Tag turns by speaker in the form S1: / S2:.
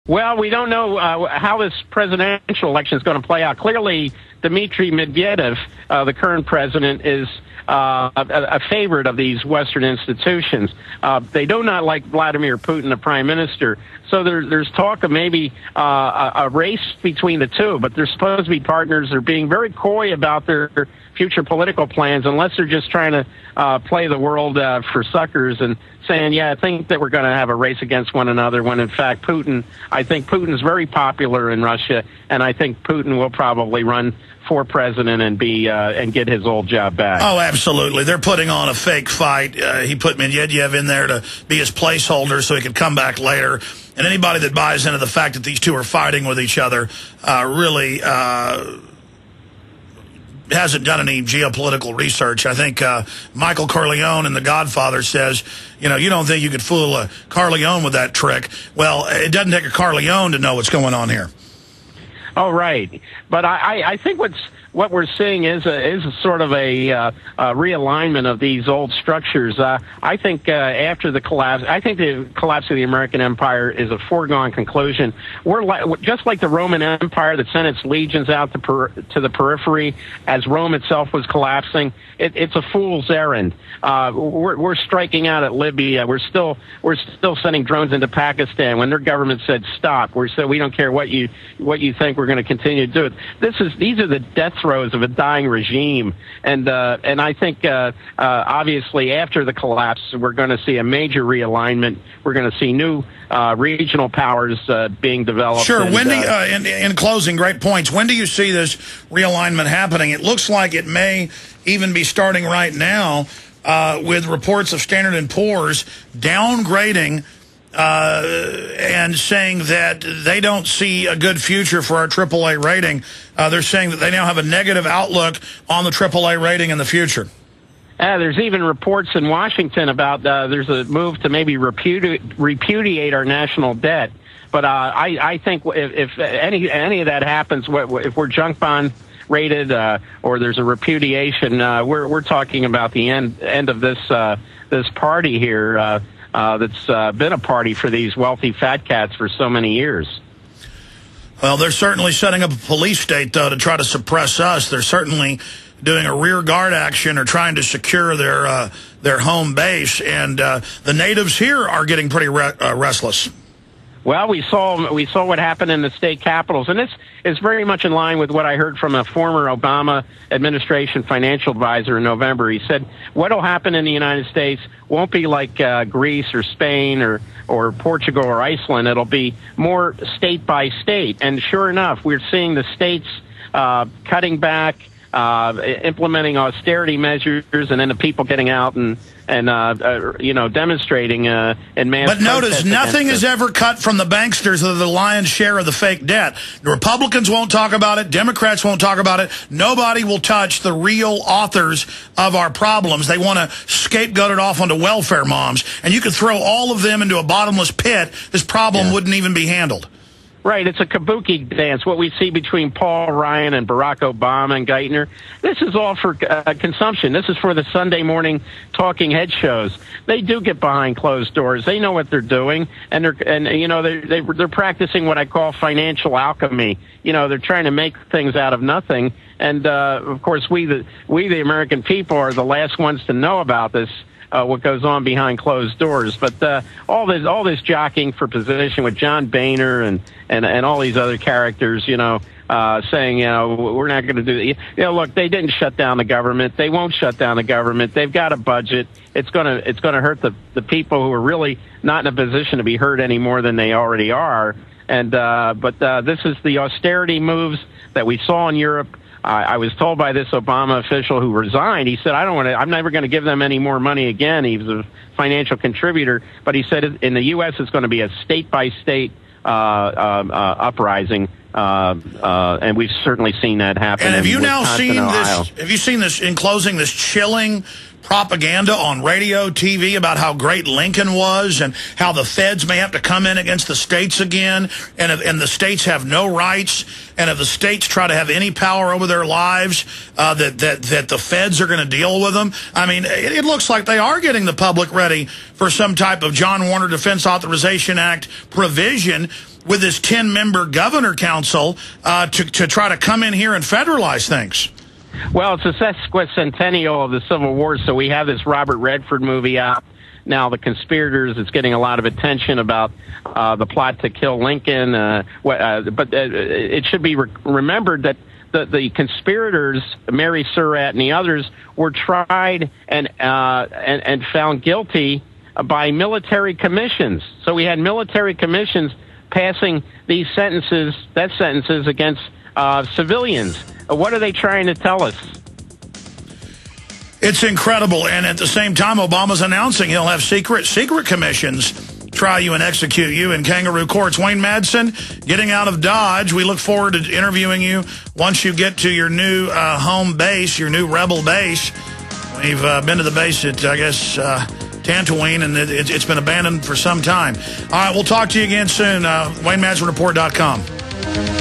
S1: Well, we don't know how this presidential election is going to play out. Clearly, Dmitry Medvedev, the current president, is a favorite of these Western institutions. They do not like Vladimir Putin, the prime minister. So there's talk of maybe a race between the two, but they're supposed to be partners. They're being very coy about their future political plans, unless they're just trying to play the world for suckers and saying, yeah, I think that we're going to have a race against one another, when in fact I think Putin's very popular in Russia, and I think Putin will probably run for president and and get his old job back.
S2: Oh, absolutely. They're putting on a fake fight. He put Medvedev in there to be his placeholder so he could come back later. And anybody that buys into the fact that these two are fighting with each other really hasn't done any geopolitical research. I think Michael Corleone in The Godfather says, you don't think you could fool a Corleone with that trick. Well, it doesn't take a Corleone to know what's going on here.
S1: Oh, right. But I think what we're seeing is a sort of a realignment of these old structures. I think after the collapse, the collapse of the American empire is a foregone conclusion. We're just like the Roman Empire that sent its legions out to the periphery as Rome itself was collapsing. It's a fool's errand. We're striking out at Libya. We're still sending drones into Pakistan when their government said stop. We don't care what you think. We're going to continue to do it. These are the death throes of a dying regime, and I think obviously after the collapse, we're going to see a major realignment. We're going to see new regional powers being developed.
S2: Sure. When in closing, great points. When do you see this realignment happening? It looks like it may even be starting right now with reports of Standard & Poor's downgrading and saying that they don't see a good future for our AAA rating. They're saying that they now have a negative outlook on the AAA rating in the future.
S1: There's even reports in Washington about there's a move to maybe repudiate our national debt. But I think if any of that happens, if we're junk bond rated or there's a repudiation, we're talking about the end of this party here. That's been a party for these wealthy fat cats for so many years.
S2: Well, they're certainly setting up a police state, though, to try to suppress us. They're certainly doing a rear guard action or trying to secure their home base. And the natives here are getting pretty restless.
S1: Well, we saw what happened in the state capitals, and this is very much in line with what I heard from a former Obama administration financial advisor in November. He said, what will happen in the United States won't be like Greece or Spain or Portugal or Iceland. It'll be more state by state. And sure enough, we're seeing the states cutting back, implementing austerity measures, and then the people getting out and demonstrating in mass.
S2: But notice, nothing is ever cut from the banksters of the lion's share of the fake debt. The Republicans won't talk about it. Democrats won't talk about it. Nobody will touch the real authors of our problems. They want to scapegoat it off onto welfare moms. And you could throw all of them into a bottomless pit. This problem wouldn't even be handled.
S1: Right, it's a kabuki dance, what we see between Paul Ryan and Barack Obama and Geithner. This is all for consumption. This is for the Sunday morning talking head shows. They do get behind closed doors. They know what they're doing, and they're practicing what I call financial alchemy. They're trying to make things out of nothing. And of course, we the American people are the last ones to know about this. What goes on behind closed doors, but all this jockeying for position with John Boehner and all these other characters, saying we're not going to do that. Look, they didn't shut down the government. They won't shut down the government. They've got a budget. It's gonna hurt the people who are really not in a position to be hurt any more than they already are. And but this is the austerity moves that we saw in Europe. I was told by this Obama official who resigned, he said, I'm never going to give them any more money again. He was a financial contributor, but he said in the U.S. it's going to be a state-by-state uprising, and we've certainly seen that happen.
S2: And have you now seen this? Have you seen this, in closing, this chilling propaganda on radio, TV about how great Lincoln was and how the feds may have to come in against the states again, and the states have no rights, and if the states try to have any power over their lives, that the feds are going to deal with them? I mean, it looks like they are getting the public ready for some type of John Warner Defense Authorization Act provision. with this 10-member governor council to try to come in here and federalize things.
S1: Well, it's a sesquicentennial of the Civil War, so we have this Robert Redford movie out. Now, The Conspirators, it's getting a lot of attention about the plot to kill Lincoln. But it should be remembered that the conspirators, Mary Surratt and the others, were tried and found guilty by military commissions. So we had military commissions passing these sentences, death sentences against civilians. What are they trying to tell us?
S2: It's incredible, and at the same time, Obama's announcing he'll have secret commissions try you and execute you in kangaroo courts. Wayne Madsen, getting out of Dodge. We look forward to interviewing you once you get to your new home base, your new rebel base. We've been to the base at, I guess, Tantooine, and it's been abandoned for some time. All right, we'll talk to you again soon. WayneMadsenReport.com.